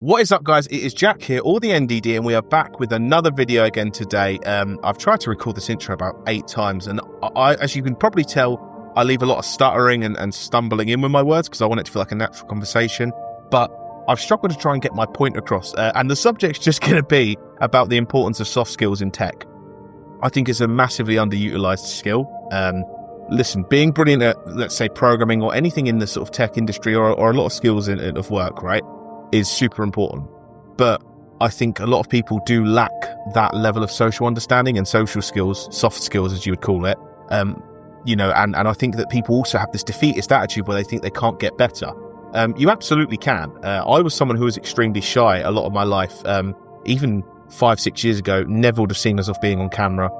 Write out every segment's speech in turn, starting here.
What is up, guys? It is Jack here, or the NDD, and we are back with another video again today. I've tried to record this intro about 8 times, and as you can probably tell, I leave a lot of stuttering and stumbling in with my words because I want it to feel like a natural conversation. But I've struggled to try and get my point across, and the subject's just going to be about the importance of soft skills in tech. I think it's a massively underutilized skill. Listen, being brilliant at, let's say, programming or anything in the sort of tech industry or a lot of skills of work, right, is super important. But I think a lot of people do lack that level of social understanding and social skills, soft skills, as you would call it. And I think that people also have this defeatist attitude where they think they can't get better. You absolutely can. I was someone who was extremely shy a lot of my life. Even 5-6 years ago, never would have seen myself being on camera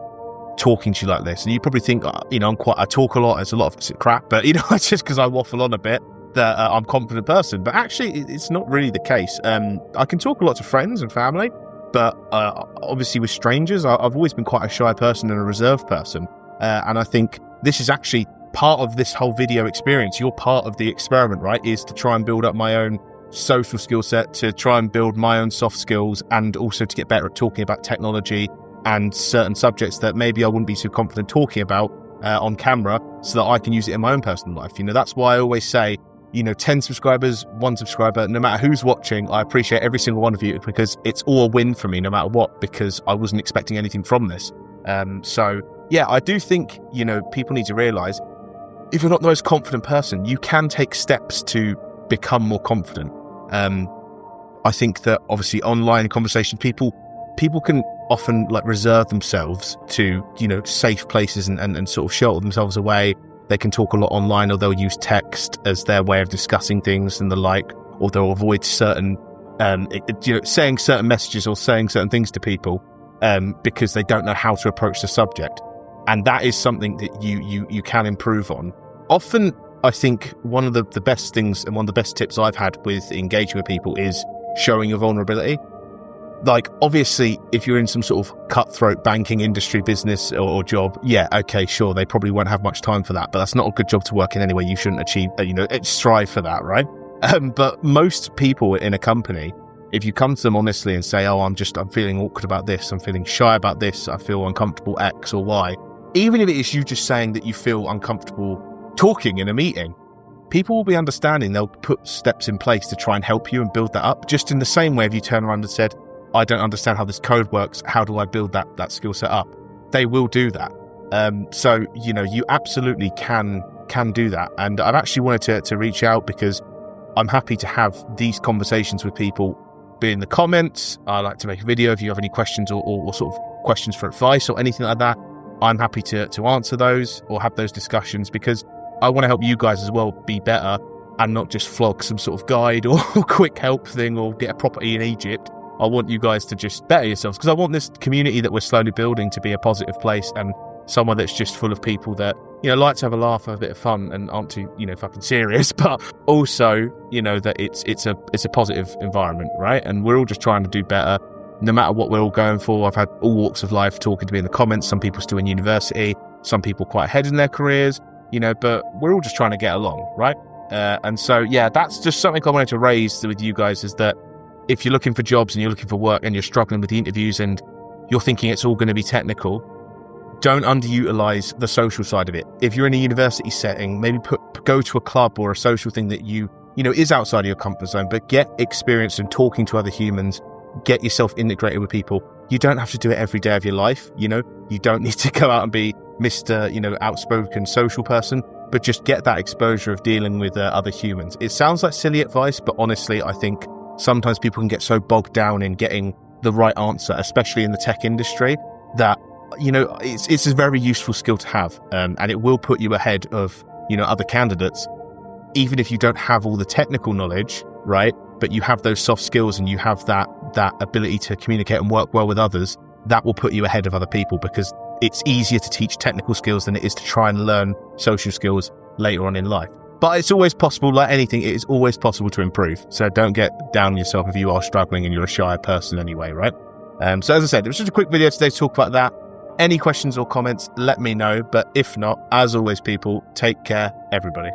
talking to you like this. And you probably think, I talk a lot, there's a lot of crap, but it's just because I waffle on a bit that I'm a confident person. But actually, it's not really the case. I can talk a lot to friends and family, but obviously with strangers, I've always been quite a shy person and a reserved person. And I think this is actually part of this whole video experience. You're part of the experiment, right? Is to try and build up my own social skill set, to try and build my own soft skills, and also to get better at talking about technology and certain subjects that maybe I wouldn't be so confident talking about on camera, so that I can use it in my own personal life. That's why I always say, 10 subscribers, 1 subscriber, no matter who's watching, I appreciate every single one of you, because it's all a win for me no matter what, because I wasn't expecting anything from this. So yeah, I do think, people need to realize, if you're not the most confident person, you can take steps to become more confident. I think that obviously online conversation, people can often reserve themselves to, safe places and sort of shelter themselves away. They can talk a lot online, or they'll use text as their way of discussing things and the like, or they'll avoid certain, saying certain messages or saying certain things to people because they don't know how to approach the subject. And that is something that you can improve on. Often, I think one of the best things and one of the best tips I've had with engaging with people is showing your vulnerability. Obviously, if you're in some sort of cutthroat banking industry business or job, yeah, okay, sure, they probably won't have much time for that, but that's not a good job to work in anyway. You shouldn't strive for that, right? But most people in a company, if you come to them honestly and say, I'm feeling awkward about this, I'm feeling shy about this, I feel uncomfortable X or Y, even if it is you just saying that you feel uncomfortable talking in a meeting, people will be understanding. They'll put steps in place to try and help you and build that up. Just in the same way, if you turn around and said, I don't understand how this code works, how do I build that skill set up? They will do that. So, you absolutely can do that. And I've actually wanted to reach out because I'm happy to have these conversations with people, be in the comments. I like to make a video if you have any questions or sort of questions for advice or anything like that. I'm happy to answer those or have those discussions, because I want to help you guys as well be better and not just flog some sort of guide or quick help thing or get a property in Egypt. I want you guys to just better yourselves, because I want this community that we're slowly building to be a positive place and somewhere that's just full of people that, like to have a laugh, have a bit of fun, and aren't too, fucking serious, but also, that it's a positive environment, right? And we're all just trying to do better, no matter what we're all going for. I've had all walks of life talking to me in the comments. Some people still in university, some people quite ahead in their careers, but we're all just trying to get along, right? And so, yeah, that's just something I wanted to raise with you guys, is that if you're looking for jobs and you're looking for work and you're struggling with the interviews and you're thinking it's all going to be technical, don't underutilize the social side of it. If you're in a university setting, maybe go to a club or a social thing that is outside of your comfort zone, but get experience in talking to other humans, get yourself integrated with people. You don't have to do it every day of your life. You don't need to go out and be Mr. outspoken social person, but just get that exposure of dealing with other humans. It sounds like silly advice, but honestly, I think sometimes people can get so bogged down in getting the right answer, especially in the tech industry, that, it's a very useful skill to have. And it will put you ahead of, other candidates, even if you don't have all the technical knowledge, right? But you have those soft skills and you have that ability to communicate and work well with others. That will put you ahead of other people, because it's easier to teach technical skills than it is to try and learn social skills later on in life. But it's always possible, like anything, it is always possible to improve. So don't get down on yourself if you are struggling and you're a shy person anyway, right? So as I said, it was just a quick video today to talk about that. Any questions or comments, let me know. But if not, as always, people, take care, everybody.